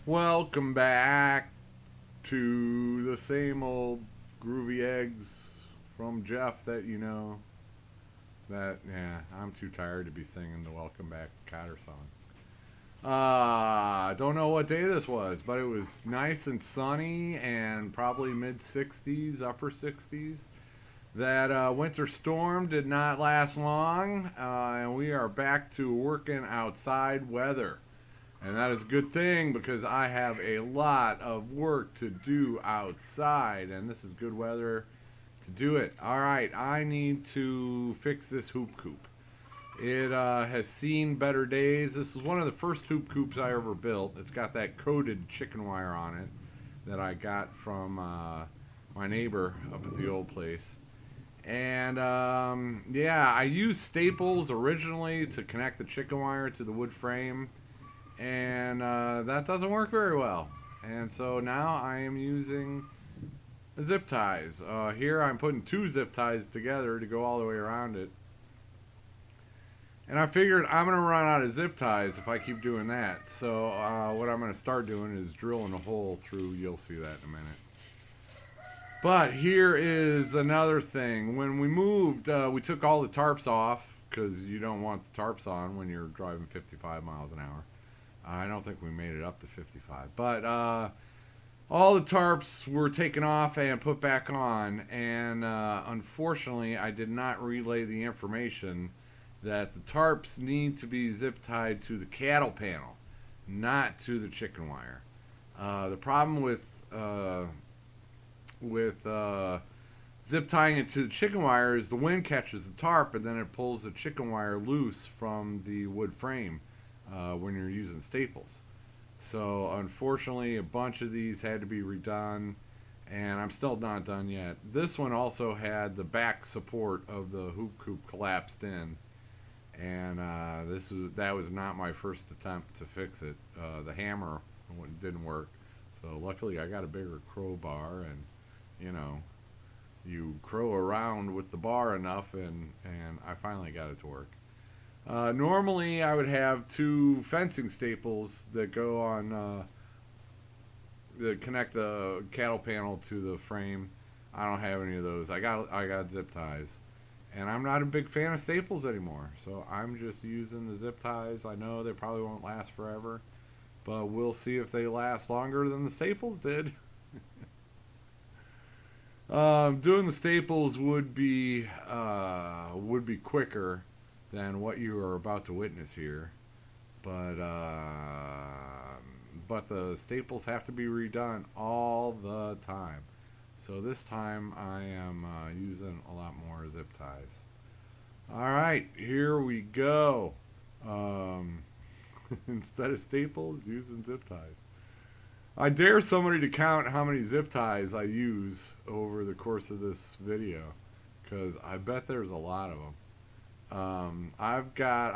Welcome back to the same old groovy eggs from Jeff that you know. I'm too tired to be singing the Welcome Back Cotter song. I don't know what day this was, but it was nice and sunny and probably mid 60s, upper 60s. That winter storm did not last long, and we are back to working outside weather. And that is a good thing because I have a lot of work to do outside, and this is good weather to do it. All right, I need to fix this hoop coop. It has seen better days. This is one of the first hoop coops I ever built. It's got that coated chicken wire on it that I got from my neighbor up at the old place. And yeah, I used staples originally to connect the chicken wire to the wood frame, and that doesn't work very well. And so now I am using zip ties. Here I'm putting two zip ties together to go all the way around it. And I figured I'm going to run out of zip ties if I keep doing that. So what I'm going to start doing is drilling a hole through. You'll see that in a minute. But here is another thing. When we moved, we took all the tarps off because you don't want the tarps on when you're driving 55 miles an hour. I don't think we made it up to 55. But all the tarps were taken off and put back on. And unfortunately, I did not relay the information that the tarps need to be zip tied to the cattle panel, not to the chicken wire. The problem with zip tying it to the chicken wire is the wind catches the tarp and then it pulls the chicken wire loose from the wood frame when you're using staples. So unfortunately, a bunch of these had to be redone, and I'm still not done yet. This one also had the back support of the hoop coop collapsed in, and that was not my first attempt to fix it. The hammer didn't work, so luckily I got a bigger crowbar, and you know, you crow around with the bar enough, and I finally got it to work. Normally, I would have two fencing staples that go on that connect the cattle panel to the frame. I don't have any of those. I got zip ties, and I'm not a big fan of staples anymore. So I'm just using the zip ties. I know they probably won't last forever, but we'll see if they last longer than the staples did. Doing the staples would be quicker than what you are about to witness here, but the staples have to be redone all the time. So this time I am using a lot more zip ties. All right, here we go. Instead of staples, using zip ties. I dare somebody to count how many zip ties I use over the course of this video, because I bet there's a lot of them. I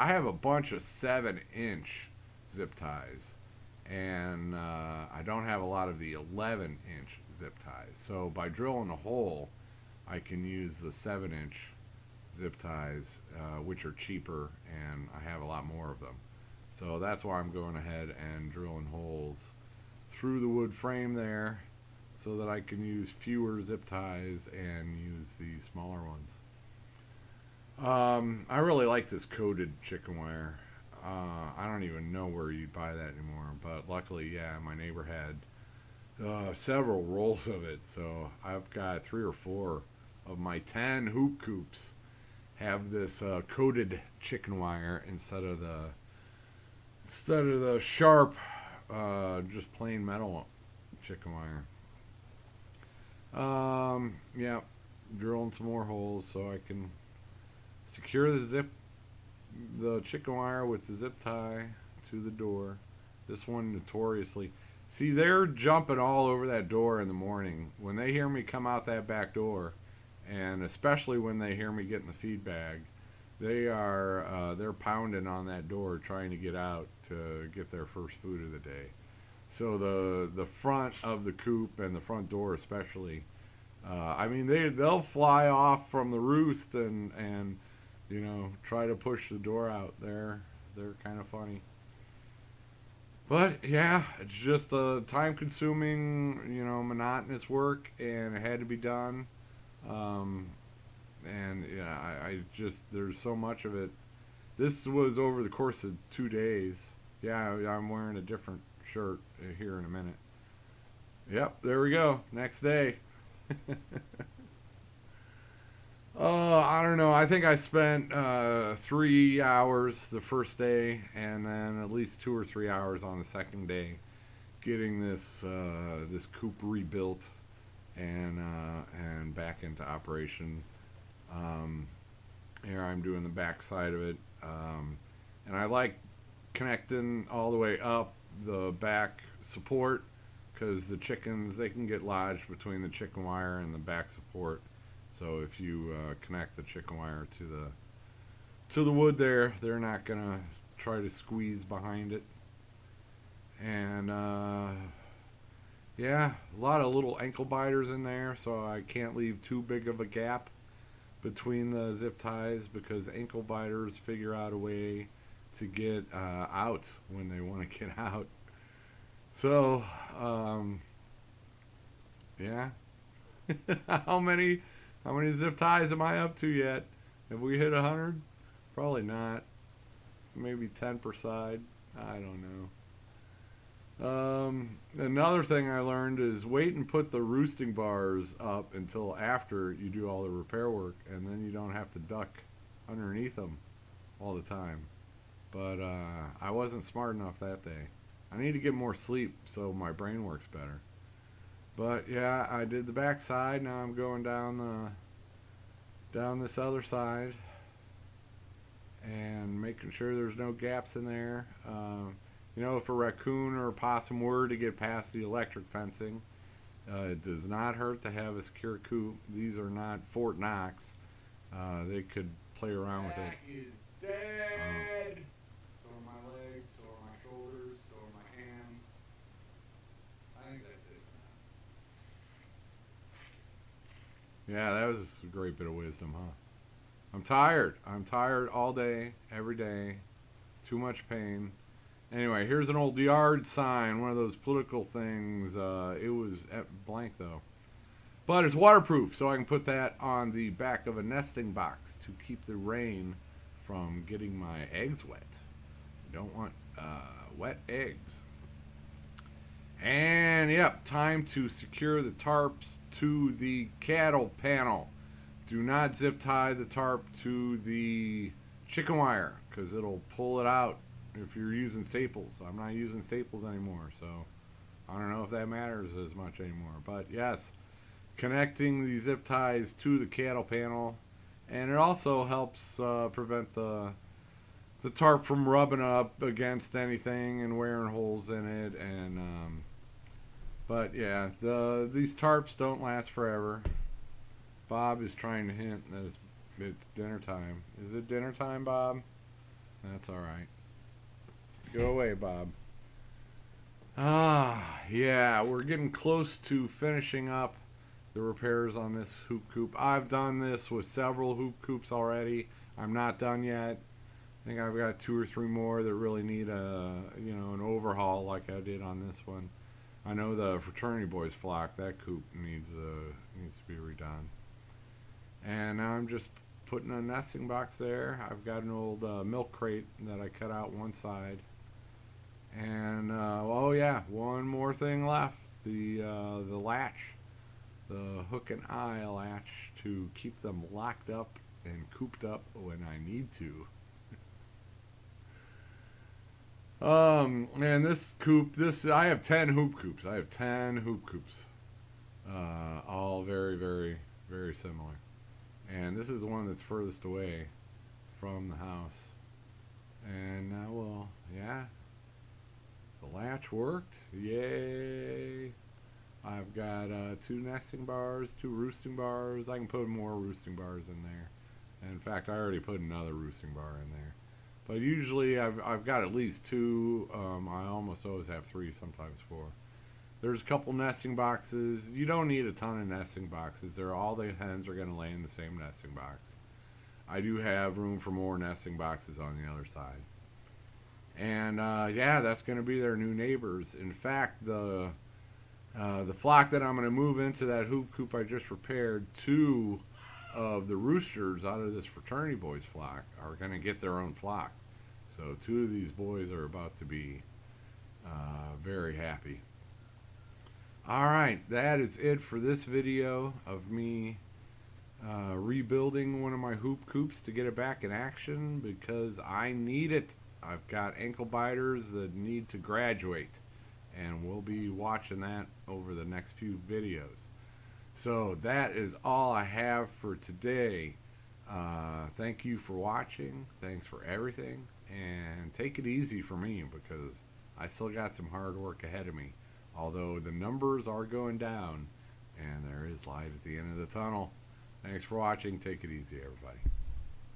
have a bunch of 7-inch zip ties, and I don't have a lot of the 11-inch zip ties. So by drilling a hole, I can use the 7-inch zip ties, which are cheaper, and I have a lot more of them. So that's why I'm going ahead and drilling holes through the wood frame there, so that I can use fewer zip ties and use the smaller ones. I really like this coated chicken wire. I don't even know where you'd buy that anymore, but luckily, yeah, my neighbor had several rolls of it, so I've got 3 or 4 of my 10 hoop coops have this coated chicken wire instead of the sharp, just plain metal chicken wire. Yeah, drilling some more holes so I can secure the chicken wire with the zip tie to the door. This one notoriously. See, they're jumping all over that door in the morning. When they hear me come out that back door, and especially when they hear me get in the feed bag, they're pounding on that door trying to get out to get their first food of the day. So the front of the coop and the front door especially, I mean they'll fly off from the roost and try to push the door out. They're kind of funny. But yeah, it's just a time-consuming, monotonous work, and it had to be done. Um, and yeah, I just there's so much of it. This was over the course of 2 days. Yeah, I'm wearing a different shirt here in a minute. Yep, there we go. Next day. I don't know. I think I spent 3 hours the first day, and then at least 2 or 3 hours on the second day, getting this coop rebuilt and back into operation. Um, Here I'm doing the back side of it, and I like connecting all the way up the back support because the chickens, they can get lodged between the chicken wire and the back support. So if you connect the chicken wire to the wood there, they're not gonna try to squeeze behind it. And yeah, a lot of little ankle biters in there, so I can't leave too big of a gap between the zip ties because ankle biters figure out a way to get out when they want to get out. So, yeah. how many how many zip ties am I up to yet? Have we hit 100? Probably not. Maybe 10 per side. I don't know. Another thing I learned is wait and put the roosting bars up until after you do all the repair work, and then you don't have to duck underneath them all the time. But I wasn't smart enough that day. I need to get more sleep so my brain works better. But yeah, I did the back side. Now I'm going down this other side and making sure there's no gaps in there. If a raccoon or a possum were to get past the electric fencing, it does not hurt to have a secure coop. These are not Fort Knox. They could play around with it. Back is dead. So are my legs, so are my shoulders, so are my hands. I think that's it. Yeah, that was a great bit of wisdom, huh? I'm tired. I'm tired all day, every day. Too much pain. Anyway, here's an old yard sign, one of those political things. It was at blank though. But it's waterproof, so I can put that on the back of a nesting box to keep the rain from getting my eggs wet. You don't want wet eggs. And yep, time to secure the tarps to the cattle panel. Do not zip tie the tarp to the chicken wire because it'll pull it out if you're using staples. I'm not using staples anymore, so I don't know if that matters as much anymore. But yes, connecting the zip ties to the cattle panel, and it also helps prevent the tarp from rubbing up against anything and wearing holes in it. And but yeah, these tarps don't last forever. Bob is trying to hint that it's dinner time. Is it dinner time, Bob? That's all right. Go away, Bob. Yeah, we're getting close to finishing up the repairs on this hoop coop. I've done this with several hoop coops already. I'm not done yet. I think I've got 2 or 3 more that really need an overhaul like I did on this one. I know the fraternity boys flock, that coop needs to be redone. And now I'm just putting a nesting box there. I've got an old milk crate that I cut out one side. And oh yeah, one more thing left: the latch, the hook and eye latch to keep them locked up and cooped up when I need to. And this coop, I have 10 hoop coops. I have 10 hoop coops, all very, very, very similar. And this is the one that's furthest away from the house. And now, well, yeah, the latch worked. Yay! I've got 2 nesting bars, 2 roosting bars. I can put more roosting bars in there. And in fact, I already put another roosting bar in there. But usually I've got at least 2. I almost always have 3, sometimes 4. There's a couple nesting boxes. You don't need a ton of nesting boxes. All the hens are going to lay in the same nesting box. I do have room for more nesting boxes on the other side. And yeah, that's going to be their new neighbors. In fact, the flock that I'm going to move into that hoop coop I just repaired, two of the roosters out of this fraternity boys flock are going to get their own flock. So two of these boys are about to be very happy. All right, that is it for this video of me rebuilding one of my hoop coops to get it back in action because I need it. I've got ankle biters that need to graduate, and we'll be watching that over the next few videos. So that is all I have for today. Thank you for watching. Thanks for everything, and take it easy for me because I still got some hard work ahead of me. Although the numbers are going down, and there is light at the end of the tunnel. Thanks for watching. Take it easy, everybody.